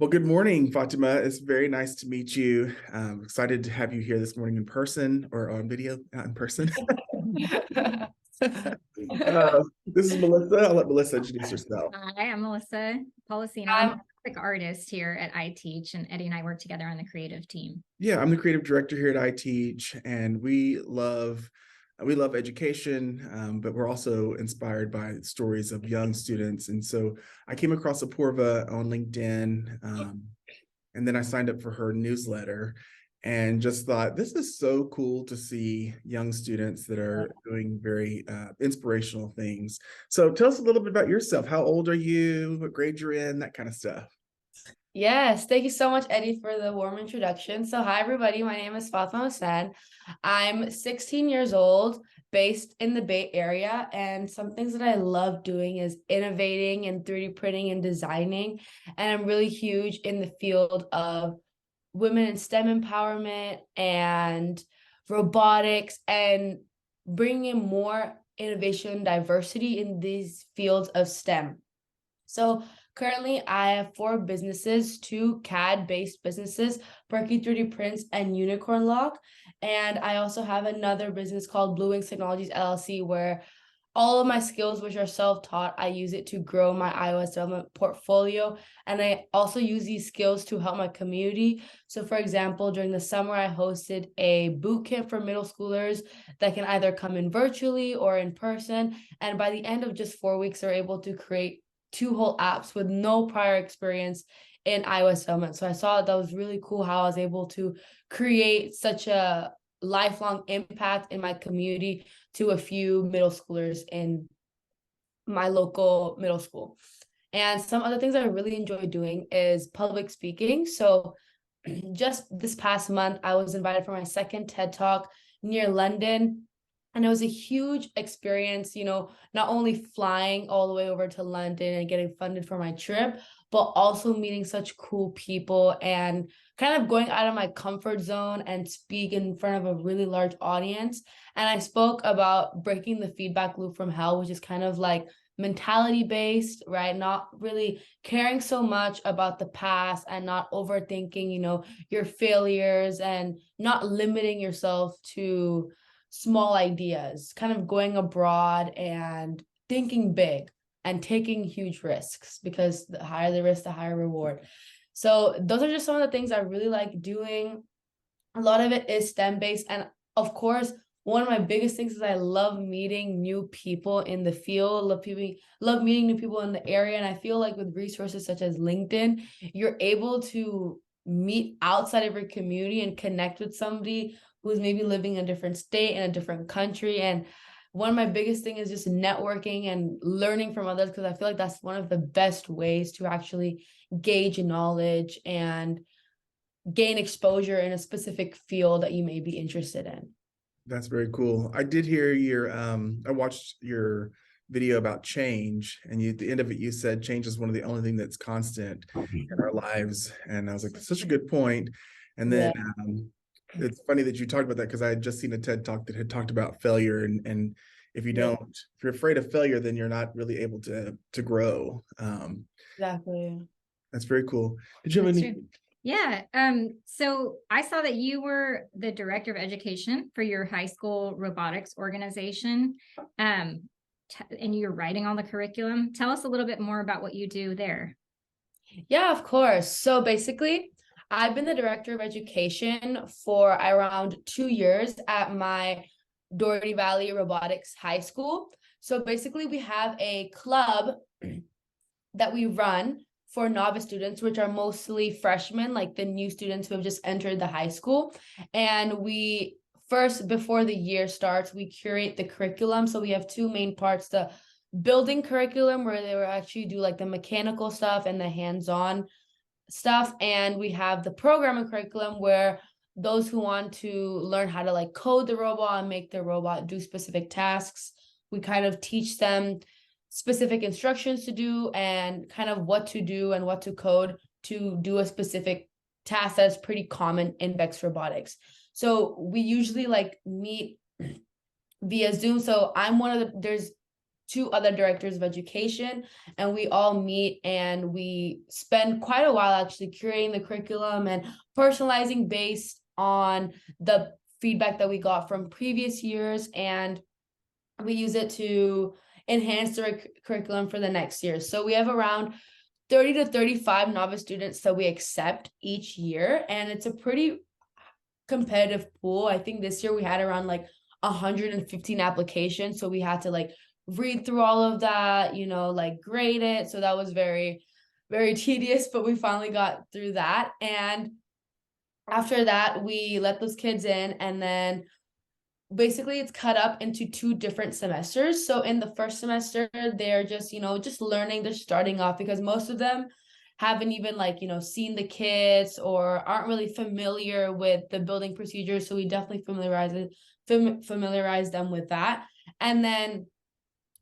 Well, good morning, Fatima. It's very nice to meet you. I'm excited to have you here this morning in person or on video, not in person. This is Melissa. I'll let Melissa introduce herself. Hi, I'm Melissa Policino. I'm a graphic artist here at iteach, and Eddie and I work together on the creative team. Yeah, I'm the creative director here at iteach, and we love education, but we're also inspired by stories of young students. And so I came across Apoorva on LinkedIn, and then I signed up for her newsletter and just thought, this is so cool to see young students that are doing very inspirational things. So tell us a little bit about yourself. How old are you? What grade you're in? That kind of stuff. Yes, thank you so much, Eddie, for the warm introduction. So, hi, everybody. My name is Fatimah Hussain. I'm 16 years old, based in the Bay Area. And some things that I love doing is innovating and 3D printing and designing. And I'm really huge in the field of women in STEM empowerment and robotics and bringing in more innovation and diversity in these fields of STEM. So currently I have 4 businesses, 2 CAD-based businesses, Perky 3D Prints and Unicorn Lock. And I also have another business called Blue Wings Technologies LLC, where all of my skills, which are self-taught, I use it to grow my iOS development portfolio. And I also use these skills to help my community. So for example, during the summer, I hosted a boot camp for middle schoolers that can either come in virtually or in person. And by the end of just 4 weeks, they're able to create 2 whole apps with no prior experience in iOS development. So I saw that was really cool how I was able to create such a lifelong impact in my community to a few middle schoolers in my local middle school. And some other things I really enjoy doing is public speaking. So just this past month, I was invited for my second TED Talk near London. And it was a huge experience, not only flying all the way over to London and getting funded for my trip, but also meeting such cool people and kind of going out of my comfort zone and speak in front of a really large audience. And I spoke about breaking the feedback loop from hell, which is kind of like mentality based, right? Not really caring so much about the past and not overthinking, your failures and not limiting yourself to small ideas, kind of going abroad and thinking big and taking huge risks, because the higher the risk, the higher reward. So those are just some of the things I really like doing. A lot of it is STEM based. And of course, one of my biggest things is I love meeting new people in the field, love meeting new people in the area. And I feel like with resources such as LinkedIn, you're able to meet outside of your community and connect with somebody who's maybe living in a different state, in a different country. And one of my biggest things is just networking and learning from others, because I feel like that's one of the best ways to actually gauge knowledge and gain exposure in a specific field that you may be interested in. That's very cool. I did hear I watched your video about change, and at the end of it, you said change is one of the only thing that's constant in our lives. And I was like, that's such a good point. And then it's funny that you talked about that, because I had just seen a TED Talk that had talked about failure, and if you're afraid of failure, then you're not really able to grow. Exactly. That's very cool. Did you have any? Yeah. So I saw that you were the director of education for your high school robotics organization. And you're writing on the curriculum. Tell us a little bit more about what you do there. Yeah, of course. So basically, I've been the director of education for around 2 years at my Doherty Valley Robotics High School. So basically, we have a club that we run for novice students, which are mostly freshmen, like the new students who have just entered the high school. And we first, before the year starts, we curate the curriculum. So we have 2 main parts: the building curriculum, where they will actually do like the mechanical stuff and the hands-on stuff. And we have the programming curriculum, where those who want to learn how to like code the robot and make the robot do specific tasks, we kind of teach them specific instructions to do and kind of what to do and what to code to do a specific task that's pretty common in Bex Robotics. So we usually like meet via Zoom. So I'm there's two other directors of education, and we all meet and we spend quite a while actually curating the curriculum and personalizing based on the feedback that we got from previous years, and we use it to enhance the curriculum for the next year. So we have around 30 to 35 novice students that we accept each year, and it's a pretty competitive pool. I think this year we had around like 115 applications, so we had to like read through all of that, you know, like grade it. So that was very, very tedious, but we finally got through that. And after that, we let those kids in, and then basically it's cut up into 2 different semesters. So in the first semester, they're just, you know, just learning, they're starting off, because most of them haven't even like, you know, seen the kits or aren't really familiar with the building procedures. So we definitely familiarize them with that. And then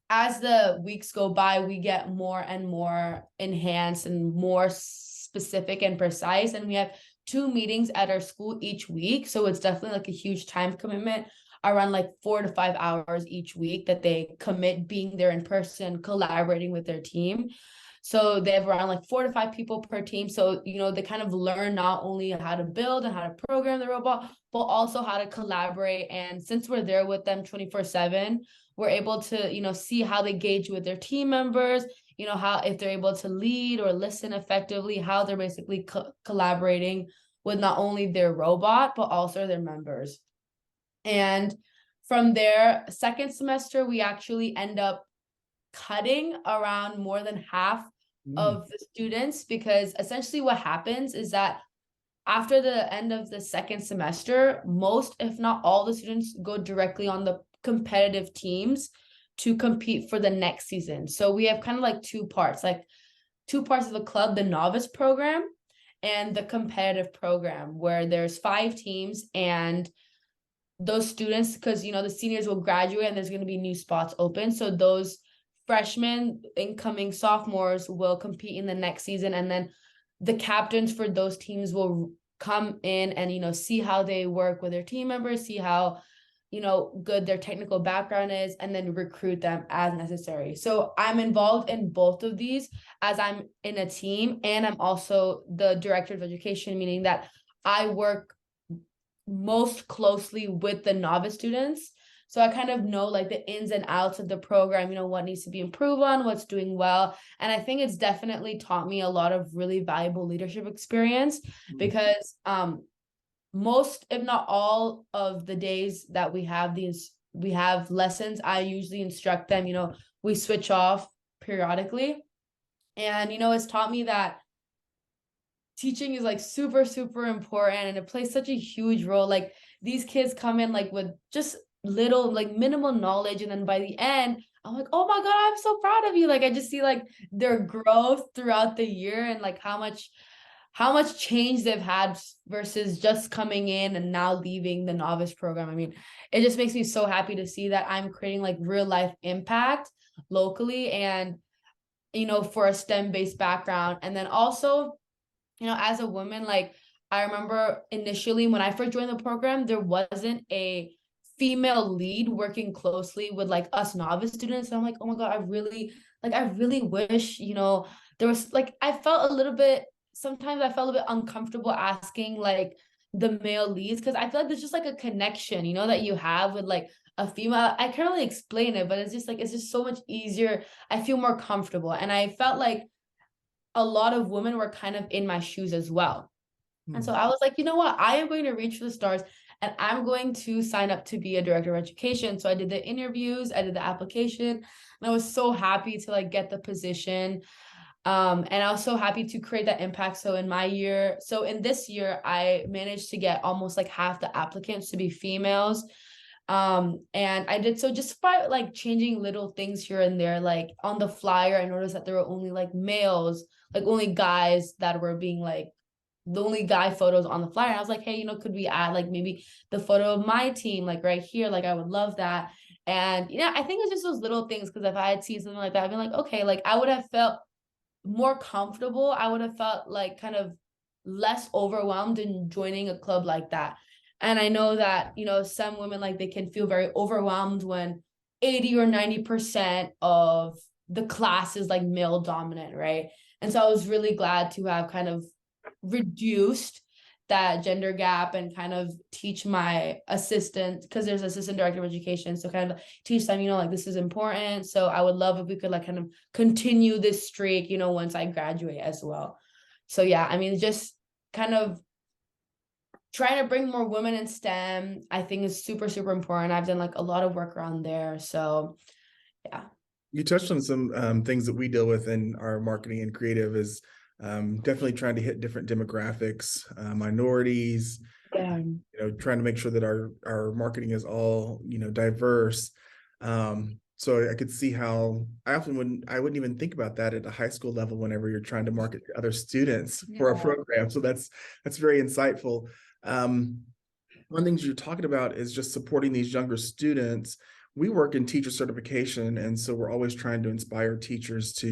as the weeks go by, we get more and more enhanced and more specific and precise. And we have 2 meetings at our school each week. So it's definitely like a huge time commitment, around like 4 to 5 hours each week that they commit being there in person, collaborating with their team. So they have around like 4 to 5 people per team. So, you know, they kind of learn not only how to build and how to program the robot, but also how to collaborate. And since we're there with them 24/7, we're able to, you know, see how they engage with their team members, you know, how, if they're able to lead or listen effectively, how they're basically collaborating with not only their robot, but also their members. And from there, second semester, we actually end up cutting around more than half of the students, because essentially what happens is that after the end of the second semester, most, if not all, the students go directly on the competitive teams to compete for the next season. So we have kind of like 2 parts, like 2 parts of the club: the novice program and the competitive program, where there's 5 teams, and those students, because, you know, the seniors will graduate and there's going to be new spots open. So those freshmen, incoming sophomores, will compete in the next season. And then the captains for those teams will come in and, you know, see how they work with their team members, see how, you know, good their technical background is, and then recruit them as necessary. So I'm involved in both of these, as I'm in a team, and I'm also the director of education, meaning that I work most closely with the novice students. So I kind of know like the ins and outs of the program, you know, what needs to be improved on, what's doing well. And I think it's definitely taught me a lot of really valuable leadership experience, because most, if not all, of the days that we have lessons, I usually instruct them, you know, we switch off periodically. And, you know, it's taught me that teaching is like super, super important, and it plays such a huge role. Like these kids come in like with just little, like minimal knowledge, and then by the end, I'm like, oh my God, I'm so proud of you. Like I just see like their growth throughout the year, and like how much change they've had versus just coming in and now leaving the novice program. I mean, it just makes me so happy to see that I'm creating like real life impact locally, and, you know, for a STEM-based background. And then also, you know, as a woman, like I remember initially when I first joined the program, there wasn't a female lead working closely with like us novice students. And I'm like, oh my God, I really wish, you know, there was like, sometimes I felt a bit uncomfortable asking like the male leads, because I feel like there's just like a connection, you know, that you have with like a female. I can't really explain it, but it's just so much easier. I feel more comfortable. And I felt like a lot of women were kind of in my shoes as well. And so I was like, you know what? I am going to reach for the stars, and I'm going to sign up to be a director of education. So I did the interviews, I did the application, and I was so happy to like get the position. And I was so happy to create that impact. So in this year, I managed to get almost like half the applicants to be females. And I did so just by like changing little things here and there. Like on the flyer, I noticed that there were only like males, like only guys that were being like the only guy photos on the flyer. And I was like, hey, you know, could we add like maybe the photo of my team, like right here? Like I would love that. And yeah, I think it's just those little things, because if I had seen something like that, I'd be like, okay, like I would have felt more comfortable. I would have felt like kind of less overwhelmed in joining a club like that. And I know that, you know, some women, like they can feel very overwhelmed when 80 or 90% of the class is like male dominant, right? And so I was really glad to have kind of reduced that gender gap and kind of teach my assistant, because there's assistant director of education, so kind of teach them, like this is important. So I would love if we could like kind of continue this streak, once I graduate as well. So yeah, I mean, just kind of trying to bring more women in STEM, I think is super, super important. I've done like a lot of work around there. So yeah. You touched on some things that we deal with in our marketing and creative is definitely trying to hit different demographics, minorities, Yeah. trying to make sure that our marketing is all, diverse. So I could see how I wouldn't even think about that at a high school level whenever you're trying to market to other students for a program. So that's very insightful. One of the things you're talking about is just supporting these younger students. We work in teacher certification, and so we're always trying to inspire teachers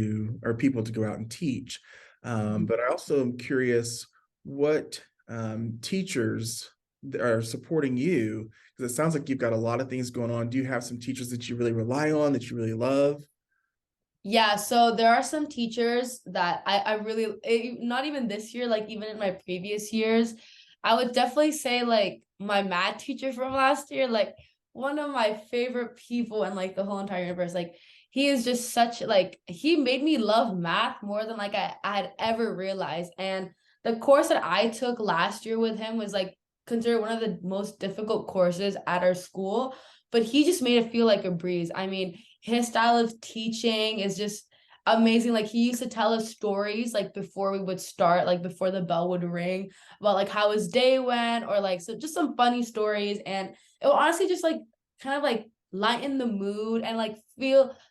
or people to go out and teach. But I also am curious what teachers are supporting you, because it sounds like you've got a lot of things going on. Do you have some teachers that you really rely on, that you really love? Yeah, so there are some teachers that I really, not even this year, like even in my previous years, I would definitely say like my math teacher from last year, like one of my favorite people in like the whole entire universe. Like he is just such like, he made me love math more than like I had ever realized. And the course that I took last year with him was like considered one of the most difficult courses at our school, but he just made it feel like a breeze. I mean, his style of teaching is just amazing. Like he used to tell us stories like before we would start, like before the bell would ring, about like how his day went, or like so just some funny stories. And it will honestly just like kind of like lighten the mood and like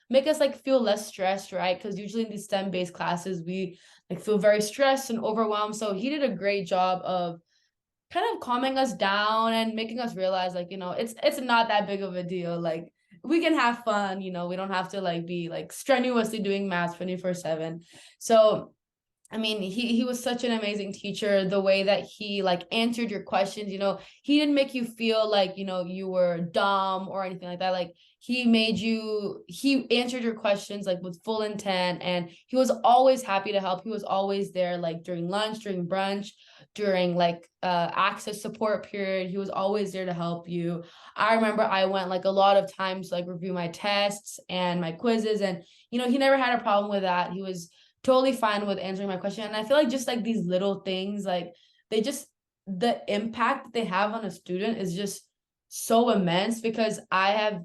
make us like feel less stressed, right? Because usually in these STEM based classes we like feel very stressed and overwhelmed. So he did a great job of kind of calming us down and making us realize like, it's not that big of a deal. Like we can have fun, we don't have to like be like strenuously doing math 24/7. So I mean, he was such an amazing teacher. The way that he like answered your questions, he didn't make you feel like, you were dumb or anything like that. Like he answered your questions like with full intent, and he was always happy to help. He was always there like during lunch, during brunch, during like access support period. He was always there to help you. I remember I went like a lot of times to, like review my tests and my quizzes, and he never had a problem with that. He was totally fine with answering my question. And I feel like just like these little things, like the impact that they have on a student is just so immense, because I have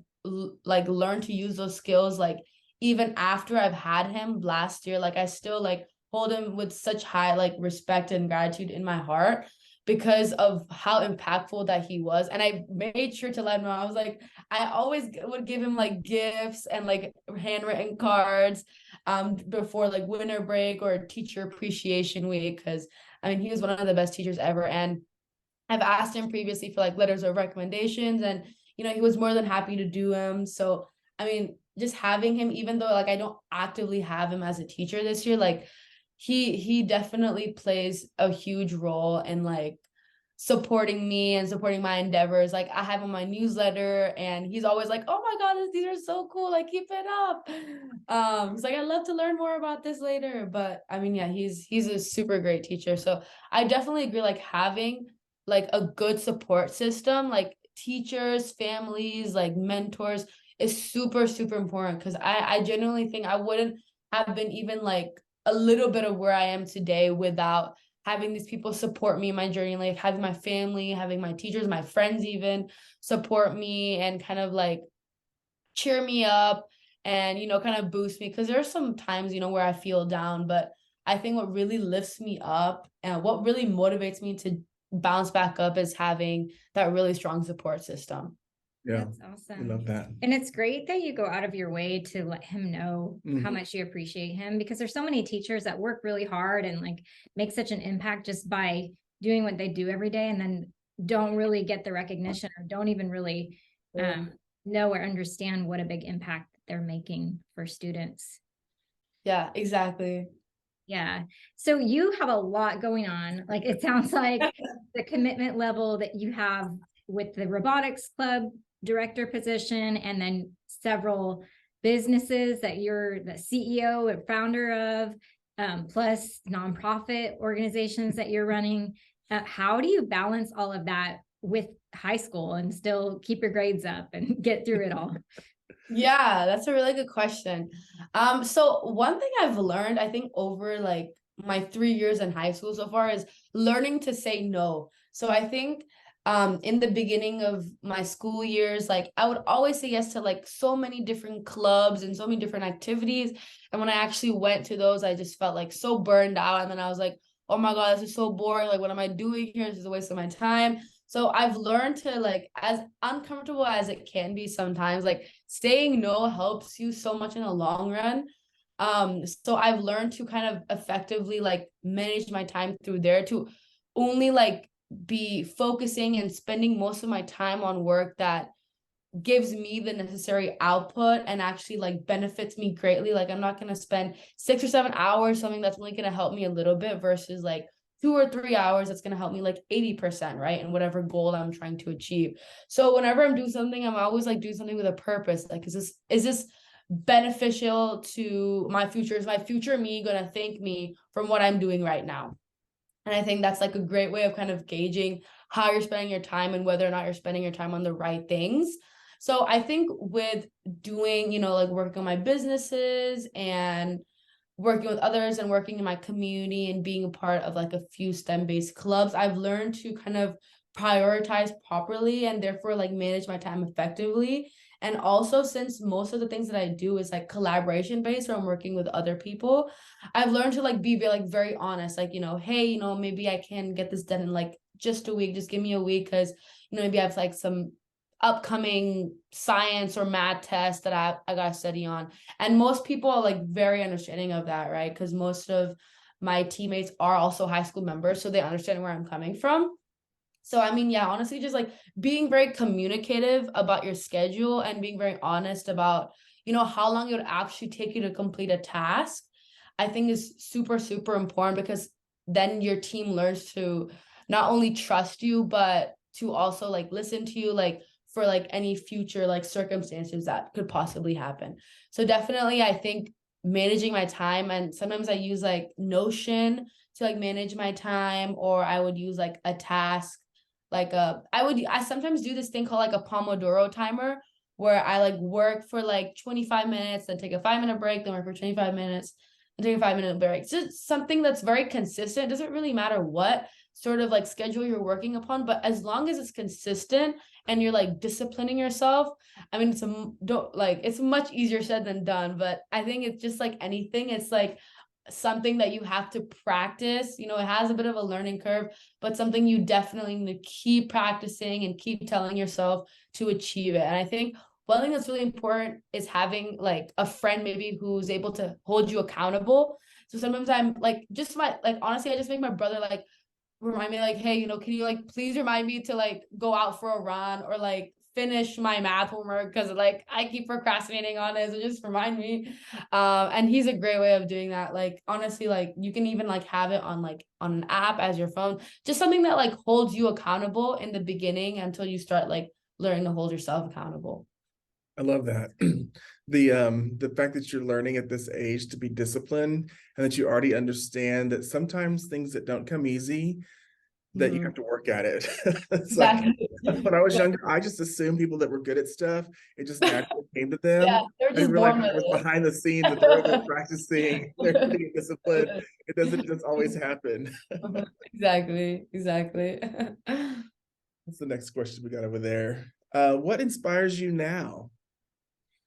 like learned to use those skills like even after I've had him last year. Like I still like hold him with such high like respect and gratitude in my heart because of how impactful that he was. And I made sure to let him know. I was like, I always would give him like gifts and like handwritten cards before like winter break or teacher appreciation week, because I mean he was one of the best teachers ever. And I've asked him previously for like letters of recommendations, and he was more than happy to do them. So I mean, just having him, even though like I don't actively have him as a teacher this year, like he definitely plays a huge role in like supporting me and supporting my endeavors. Like I have him my newsletter, and he's always like, oh my god, these are so cool, like keep it up. He's like, I'd love to learn more about this later. But I mean, yeah, he's a super great teacher. So I definitely agree, like having like a good support system, like teachers, families, like mentors, is super, super important, because I genuinely think I wouldn't have been even like a little bit of where I am today without having these people support me in my journey, like having my family, having my teachers, my friends even support me and kind of like cheer me up and, kind of boost me. Because there are some times, where I feel down, but I think what really lifts me up and what really motivates me to bounce back up is having that really strong support system. Yeah, That's I awesome. love that. And it's great that you go out of your way to let him know how Mhm. much you appreciate him, because there's so many teachers that work really hard and like make such an impact just by doing what they do every day, and then don't really get the recognition or don't even really know or understand what a big impact they're making for students. Yeah, exactly. Yeah. So you have a lot going on. Like it sounds like the commitment level that you have with the robotics club director position, and then several businesses that you're the CEO and founder of, plus nonprofit organizations that you're running. How do you balance all of that with high school and still keep your grades up and get through it all? Yeah, that's a really good question. So one thing I've learned, I think, over like my 3 years in high school so far is learning to say no. So I think in the beginning of my school years, like I would always say yes to like so many different clubs and so many different activities. And when I actually went to those, I just felt like so burned out. And then I was like, oh my God, this is so boring. Like, what am I doing here? This is a waste of my time. So I've learned to, like, as uncomfortable as it can be sometimes, like saying no helps you so much in the long run. So I've learned to kind of effectively like manage my time through there to only like be focusing and spending most of my time on work that gives me the necessary output and actually like benefits me greatly. Like, I'm not going to spend 6 or 7 hours something that's only going to help me a little bit versus like 2 or 3 hours that's going to help me like 80%, right? And whatever goal I'm trying to achieve. So whenever I'm doing something, I'm always like doing something with a purpose. Like, is this beneficial to my future? Is my future me going to thank me from what I'm doing right now? And I think that's like a great way of kind of gauging how you're spending your time and whether or not you're spending your time on the right things. So I think with doing, like working on my businesses and working with others and working in my community and being a part of like a few STEM-based clubs, I've learned to kind of prioritize properly and therefore like manage my time effectively. And also, since most of the things that I do is like collaboration based or I'm working with other people, I've learned to like be very honest, like, hey, maybe I can get this done in like just a week, just give me a week, because maybe I have like some upcoming science or math test that I gotta study on. And most people are like very understanding of that, right? Because most of my teammates are also high school members, so they understand where I'm coming from. So I mean, yeah, honestly, just like being very communicative about your schedule and being very honest about, how long it would actually take you to complete a task, I think is super, super important, because then your team learns to not only trust you, but to also like listen to you, like for like any future like circumstances that could possibly happen. So definitely, I think managing my time, and sometimes I use like Notion to like manage my time, or I would use like a task, like I sometimes do this thing called like a Pomodoro timer, where I like work for like 25 minutes, then take a 5-minute break, then work for 25 minutes, and take a 5-minute break. It's just something that's very consistent. It doesn't really matter what sort of like schedule you're working upon, but as long as it's consistent and you're like disciplining yourself, I mean, it's much easier said than done, but I think it's just like anything. It's like something that you have to practice. It has a bit of a learning curve, but something you definitely need to keep practicing and keep telling yourself to achieve it. And I think one thing that's really important is having like a friend maybe who's able to hold you accountable. So sometimes I'm like, honestly, I just make my brother like remind me, like, hey, can you like please remind me to like go out for a run or like finish my math homework, because like I keep procrastinating on it, so just remind me. And he's a great way of doing that. Like, honestly, like you can even like have it on an app as your phone, just something that like holds you accountable in the beginning until you start like learning to hold yourself accountable. I love that. The fact that you're learning at this age to be disciplined, and that you already understand that sometimes things that don't come easy, that you have to work at it. It's like Exactly. when I was younger, I just assumed people that were good at stuff, it just naturally came to Yeah, them. they're I just didn't realize born it with was it. behind the scenes that they're over practicing, they're being disciplined. It doesn't just always happen. Exactly. What's the next question we got over there? What inspires you now?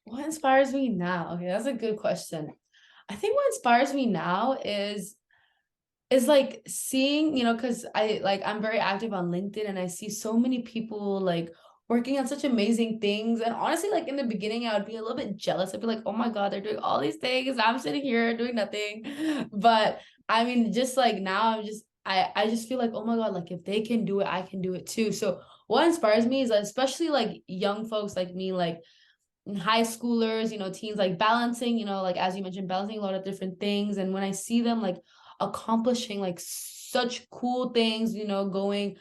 What inspires me now? Okay, that's a good question. I think what inspires me now is like seeing, because I'm very active on LinkedIn, and I see so many people like working on such amazing things. And honestly, like in the beginning, I would be a little bit jealous. I'd be like, oh my God, they're doing all these things. I'm sitting here doing nothing. But I mean, just like now, I just feel like, oh my God, like if they can do it, I can do it too. So what inspires me is especially like young folks like me, like high schoolers, teens, like balancing, like as you mentioned, balancing a lot of different things. And when I see them like accomplishing like such cool things, going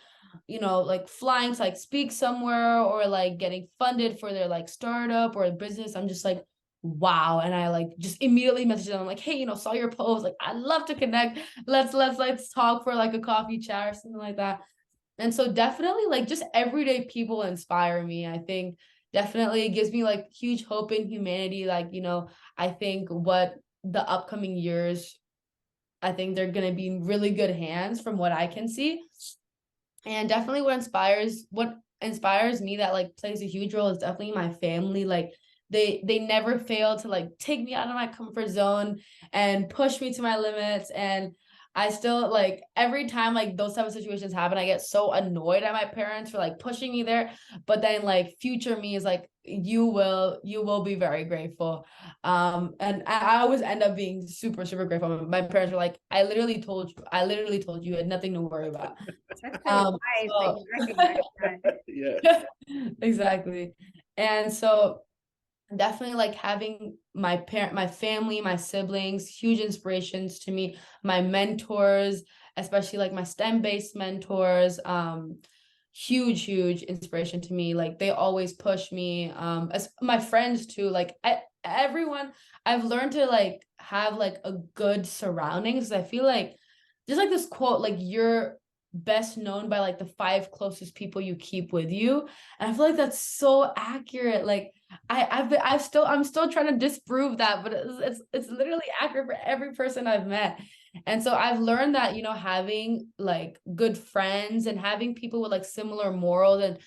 like flying to like speak somewhere or like getting funded for their like startup or business. I'm just like, wow. And I like just immediately messaged them. I'm like, hey, saw your post. Like, I'd love to connect. Let's talk for like a coffee chat or something like that. And so definitely like just everyday people inspire me. I think definitely it gives me like huge hope in humanity. Like, I think what the upcoming years, I think they're going to be in really good hands from what I can see. And definitely what inspires me that like plays a huge role is definitely my family. Like they never fail to like take me out of my comfort zone and push me to my limits. And I still like every time like those type of situations happen, I get so annoyed at my parents for like pushing me there. But then like future me is like, you will be very grateful. And I always end up being super, super grateful. My parents were like, I literally told you, you had nothing to worry about. That's pretty wise that So you recognize that. Yes. exactly. And so definitely like having my family, my siblings, huge inspirations to me, my mentors, especially like my STEM-based mentors, huge inspiration to me. Like they always push me, as my friends too. Like everyone, I've learned to like have like a good surroundings. I feel like just like this quote, like you're best known by like the 5 closest people you keep with you. And I feel like that's so accurate. Like I'm still trying to disprove that, but it's literally accurate for every person I've met. And so I've learned that, having like good friends and having people with like similar morals and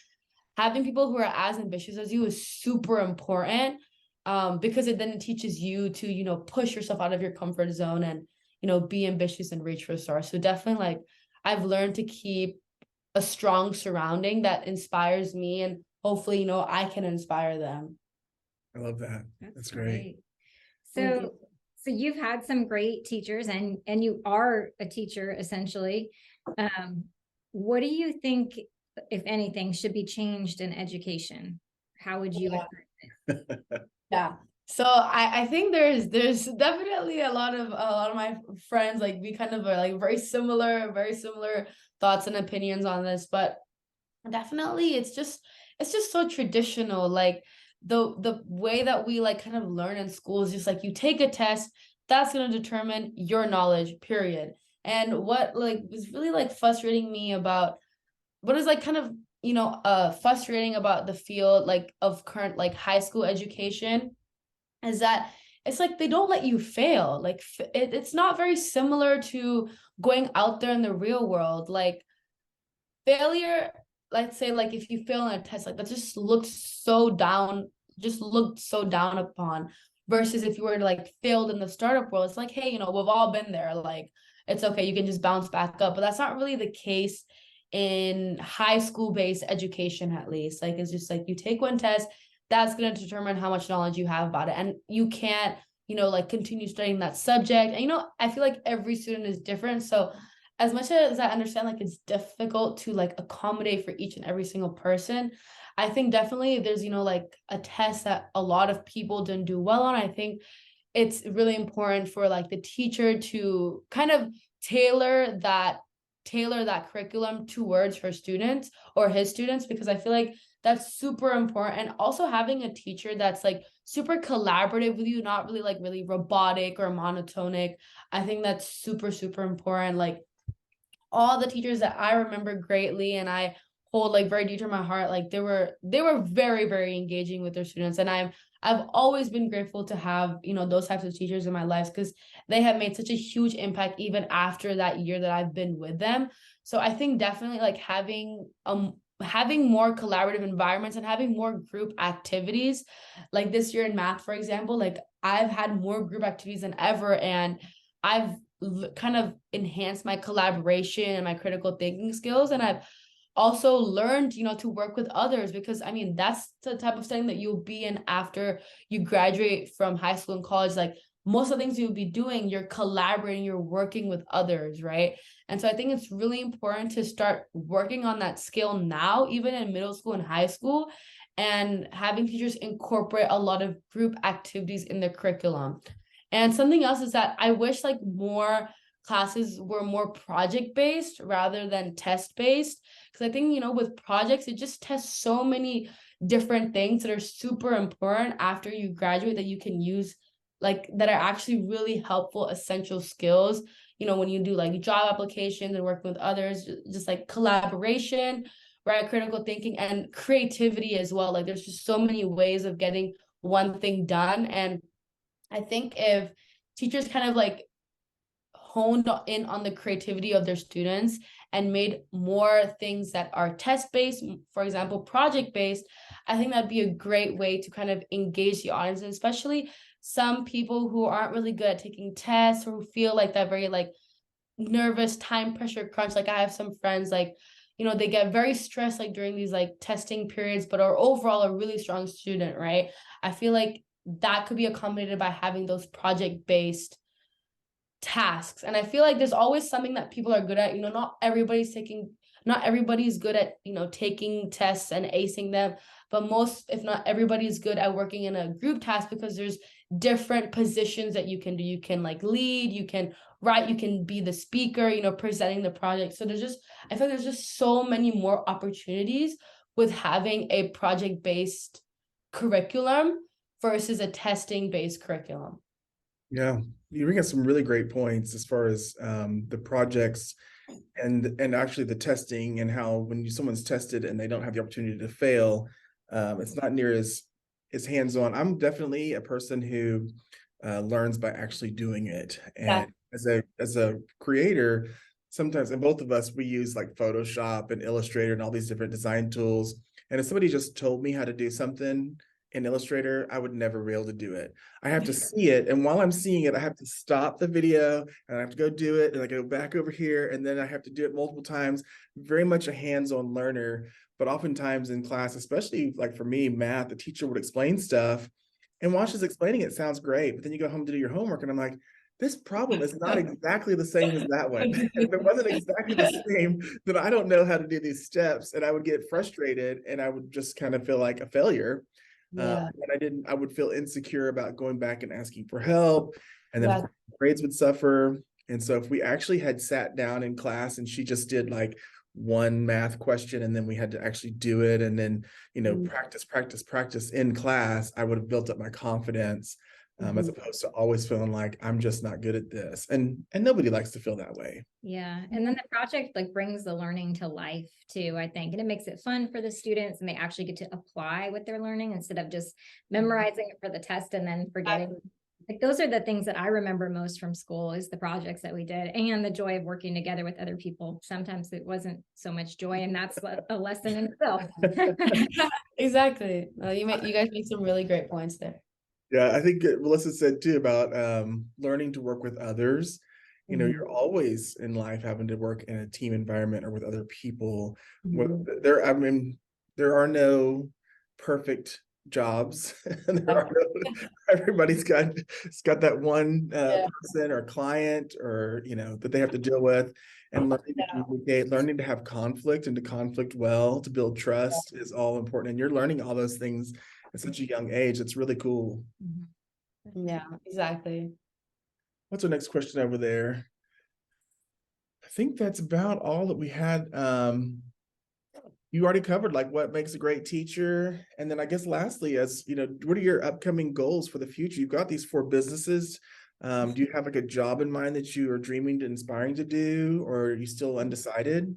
having people who are as ambitious as you is super important. Because it then teaches you to, push yourself out of your comfort zone and, be ambitious and reach for the stars. So definitely like I've learned to keep a strong surrounding that inspires me, and hopefully, I can inspire them. I love that. That's great. Thank So, you. so you've had some great teachers and you are a teacher essentially. What do you think, if anything, should be changed in education? How would you improve it? Yeah. So I think there's definitely a lot of my friends, like we kind of are like very similar thoughts and opinions on this, but definitely it's just so traditional. Like the way that we like kind of learn in school is just like you take a test that's going to determine your knowledge, period. And what like was really like frustrating me about what is like kind of frustrating about the field like of current like high school education is that it's like they don't let you fail. Like it's not very similar to going out there in the real world. Like failure, let's say like if you fail on a test, like that just looked so down upon, versus if you were to like failed in the startup world, it's like, hey, we've all been there. Like it's okay, you can just bounce back up. But that's not really the case in high school based education, at least. Like it's just like you take one test, that's going to determine how much knowledge you have about it. And you can't, like continue studying that subject. And, I feel like every student is different. So as much as I understand, like it's difficult to like accommodate for each and every single person, I think definitely there's, like a test that a lot of people didn't do well on. I think it's really important for like the teacher to kind of tailor that curriculum towards her students or his students, because I feel like that's super important. And also having a teacher that's like super collaborative with you, not really like really robotic or monotonic. I think that's super, super important. Like all the teachers that I remember greatly and I hold like very dear to my heart, like they were very, very engaging with their students. And I've always been grateful to have, those types of teachers in my life, because they have made such a huge impact even after that year that I've been with them. So I think definitely like having more collaborative environments and having more group activities, like this year in math, for example, like I've had more group activities than ever, and I've kind of enhanced my collaboration and my critical thinking skills. And I've also learned, to work with others, because I mean, that's the type of thing that you'll be in after you graduate from high school and college. Like most of the things you'll be doing, you're collaborating, you're working with others, right? And so I think it's really important to start working on that skill now, even in middle school and high school, and having teachers incorporate a lot of group activities in their curriculum. And something else is that I wish like more classes were more project based rather than test based. Because I think, you know, with projects, it just tests so many different things that are super important after you graduate that you can use, like that are actually really helpful, essential skills. You know, when you do like job applications and working with others, just like collaboration, right? Critical thinking and creativity as well. Like there's just so many ways of getting one thing done. And I think if teachers kind of like honed in on the creativity of their students and made more things that are test based, for example, project based, I think that'd be a great way to kind of engage the audience, and especially some people who aren't really good at taking tests or who feel like that very like nervous time pressure crunch. Like I have some friends, like, you know, they get very stressed like during these like testing periods, but are overall a really strong student, right? I feel like that could be accommodated by having those project based tasks. And I feel like there's always something that people are good at. You know, not everybody's good at, you know, taking tests and acing them, but most, if not everybody, is good at working in a group task, because there's different positions that you can do. You can like lead, you can write, you can be the speaker, you know, presenting the project. So I feel like there's just so many more opportunities with having a project based curriculum versus a testing based curriculum. Yeah, you bring up some really great points as far as the projects and actually the testing, and how when someone's tested and they don't have the opportunity to fail, it's not near as hands-on. I'm definitely a person who learns by actually doing it. Yeah. And as a creator, sometimes, and both of us, we use like Photoshop and Illustrator and all these different design tools. And if somebody just told me how to do something in Illustrator, I would never be able to do it. I have to see it. And while I'm seeing it, I have to stop the video and I have to go do it. And I go back over here and then I have to do it multiple times. Very much a hands-on learner. But oftentimes in class, especially like for me, math, the teacher would explain stuff. And while she's explaining it, sounds great. But then you go home to do your homework and I'm like, this problem is not exactly the same as that one. If it wasn't exactly the same, then I don't know how to do these steps. And I would get frustrated and I would just kind of feel like a failure. Yeah. And I would feel insecure about going back and asking for help. And then Yeah. of course, grades would suffer. And so if we actually had sat down in class and she just did like one math question and then we had to actually do it and then, you know, practice in class, I would have built up my confidence, as opposed to always feeling like I'm just not good at this. And nobody likes to feel that way. Yeah. And then the project like brings the learning to life too, I think. And it makes it fun for the students and they actually get to apply what they're learning instead of just memorizing it for the test and then forgetting. Like those are the things that I remember most from school, is the projects that we did and the joy of working together with other people. Sometimes it wasn't so much joy, and that's a lesson in itself. Exactly. You guys make some really great points there. Yeah, I think Melissa said too about learning to work with others. You know, you're always in life having to work in a team environment or with other people. I mean, there are no perfect jobs. Everybody's got that one person or client, or you know, that they have to deal with. And learning to communicate, learning to have conflict and to conflict well, to build trust is all important. And you're learning all those things at such a young age. It's really cool. Yeah, exactly. What's our next question over there? I think that's about all that we had. You already covered like what makes a great teacher. And then I guess lastly, as you know, what are your upcoming goals for the future? You've got these 4 businesses. Do you have like a job in mind that you are dreaming to inspiring to do, or are you still undecided?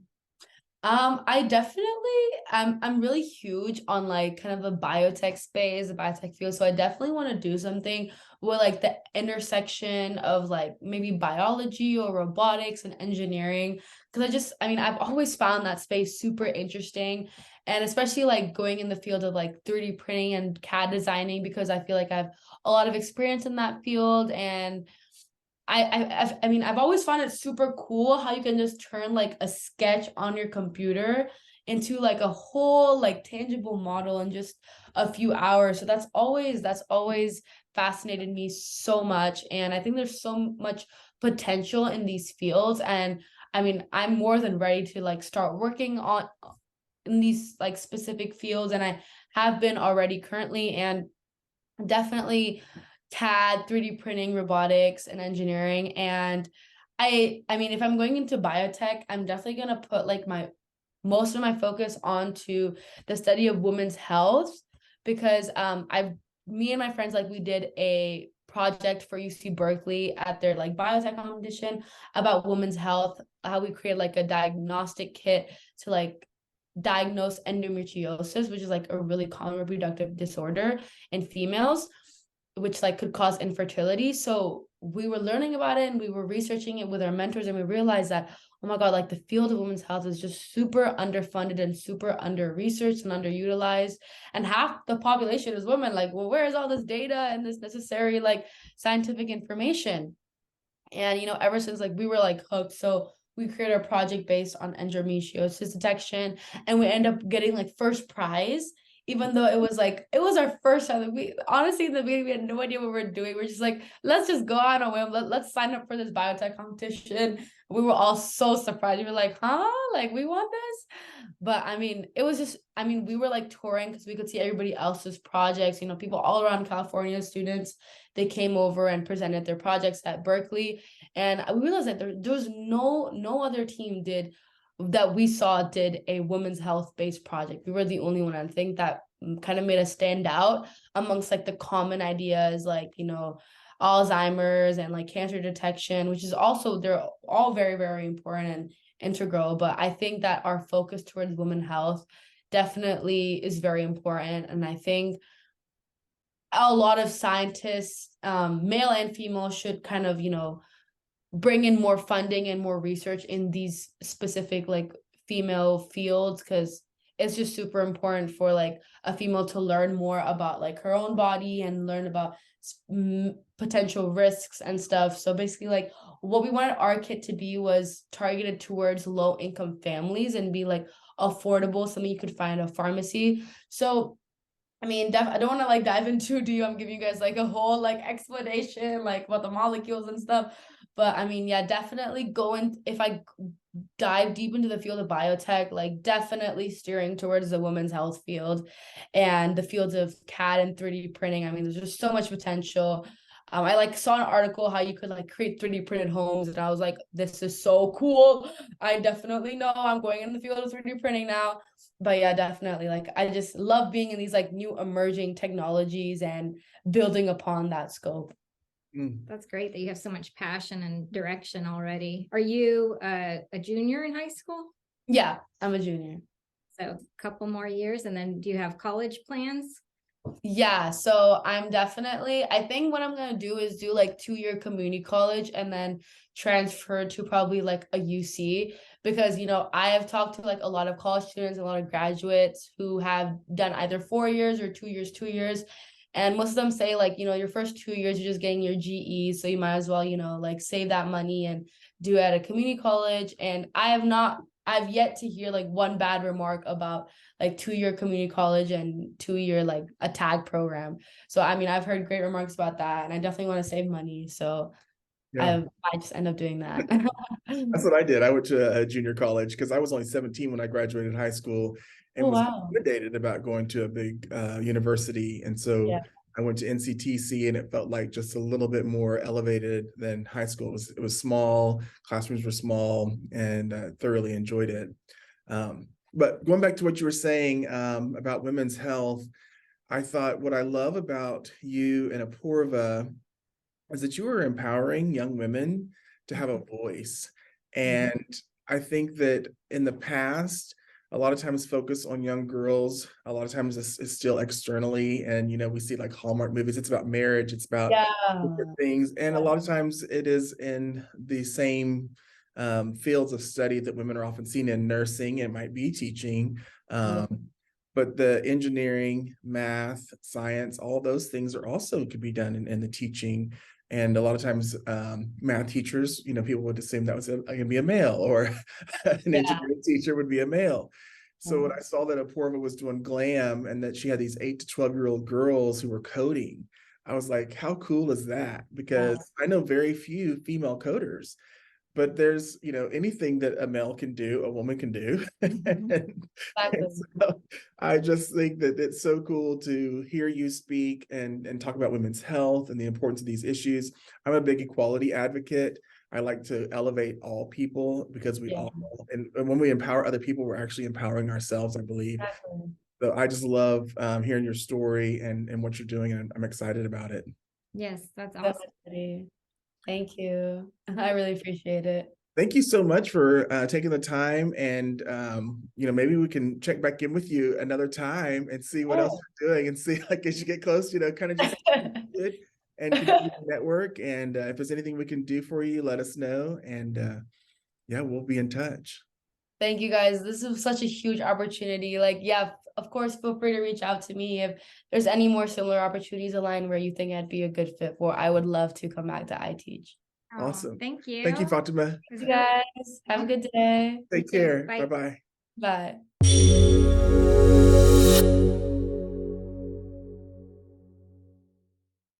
I definitely I'm really huge on like kind of the biotech space, the biotech field. So I definitely want to do something with like the intersection of like maybe biology or robotics and engineering. Because I mean, I've always found that space super interesting. And especially like going in the field of like 3D printing and CAD designing, because I feel like I have a lot of experience in that field. And I mean, I've always found it super cool how you can just turn like a sketch on your computer into like a whole like tangible model in just a few hours. So that's always fascinated me so much. And I think there's so much potential in these fields. And I mean, I'm more than ready to like start working on in these like specific fields. And I have been already currently, and definitely CAD, 3D printing, robotics, and engineering. And I mean, if I'm going into biotech, I'm definitely gonna put like most of my focus onto the study of women's health, because me and my friends, like, we did a project for UC Berkeley at their like biotech competition about women's health, how we created like a diagnostic kit to like diagnose endometriosis, which is like a really common reproductive disorder in females, which like could cause infertility. So we were learning about it and we were researching it with our mentors, and we realized that, oh my God, like the field of women's health is just super underfunded and super under researched and underutilized. And half the population is women. Like, well, where is all this data and this necessary like scientific information? And ever since, like, we were like hooked. So we created a project based on endometriosis detection, and we end up getting like first prize, even though it was our first time. Like, we honestly in the beginning we had no idea what we were doing. We're just like, let's just go on a whim. Let's sign up for this biotech competition. We were all so surprised. We were like, huh? Like, we want this? But I mean, it was just, I mean, we were like touring because we could see everybody else's projects, people all around California, students, they came over and presented their projects at Berkeley. And we realized that there was no other team that we saw did a women's health based project. We were the only one. I think that kind of made us stand out amongst like the common ideas, like, Alzheimer's and like cancer detection, which is also, they're all very, very important and integral. But I think that our focus towards women's health definitely is very important. And I think a lot of scientists, male and female, should kind of, bring in more funding and more research in these specific like female fields, because it's just super important for like a female to learn more about like her own body and learn about potential risks and stuff. So basically, like, what we wanted our kit to be was targeted towards low income families and be like affordable, something you could find at a pharmacy. So I mean, I don't want to like dive into I'm giving you guys like a whole like explanation like about the molecules and stuff. But I mean, yeah, definitely if I dive deep into the field of biotech, like definitely steering towards the women's health field and the fields of CAD and 3D printing. I mean, there's just so much potential. I like saw an article how you could like create 3D printed homes, and I was like, this is so cool. I definitely know I'm going in the field of 3D printing now. But yeah, definitely, like, I just love being in these like new emerging technologies and building upon that scope. That's great that you have so much passion and direction already. Are you a junior in high school? Yeah, I'm a junior. So a couple more years, and then do you have college plans? Yeah, so I think what I'm gonna do is do like 2-year community college and then transfer to probably like a UC, because I have talked to like a lot of college students, a lot of graduates who have done either 4 years or 2 years, and most of them say like, your first 2 years you're just getting your GE, so you might as well, like save that money and do it at a community college. And I've yet to hear like one bad remark about like 2-year community college and 2-year like a tag program. So I mean, I've heard great remarks about that, and I definitely want to save money. So Yeah. I just end up doing that. That's what I did. I went to a junior college because I was only 17 when I graduated high school and Oh, was wow. intimidated about going to a big university. And so Yeah. I went to NCTC, and it felt like just a little bit more elevated than high school. It was small, classrooms were small, and thoroughly enjoyed it. But going back to what you were saying about women's health, I thought what I love about you and Apoorva is that you are empowering young women to have a voice. And I think that in the past, a lot of times focus on young girls, a lot of times it's still externally. And, we see like Hallmark movies, it's about marriage, it's about different things. And a lot of times it is in the same fields of study that women are often seen in. Nursing, it might be teaching. But the engineering, math, science, all those things are also could be done in the teaching. And a lot of times math teachers, people would assume that was going to be a male, or an engineering teacher would be a male. So when I saw that Apoorva was doing GLAM and that she had these 8 to 12-year-old girls who were coding, I was like, how cool is that? Because I know very few female coders, but there's, anything that a male can do, a woman can do. And so I just think that it's so cool to hear you speak and talk about women's health and the importance of these issues. I'm a big equality advocate. I like to elevate all people because we Yeah. all, and when we empower other people, we're actually empowering ourselves, I believe. Exactly. So I just love hearing your story and what you're doing, and I'm excited about it. Yes, that's So awesome. much, Eddie. Thank you. I really appreciate it. Thank you so much for taking the time, and maybe we can check back in with you another time and see what else you're doing, and see like as you get close, kind of just good and continue to network. And if there's anything we can do for you, let us know. And yeah, we'll be in touch. Thank you guys. This is such a huge opportunity. Like, yeah, of course, feel free to reach out to me if there's any more similar opportunities aligned where you think I'd be a good fit for. I would love to come back to iteach. Oh, Awesome. thank you. Thank you, Fatimah. It was You really- guys, have a good day. Take You too. care. Bye. Bye-bye. Bye.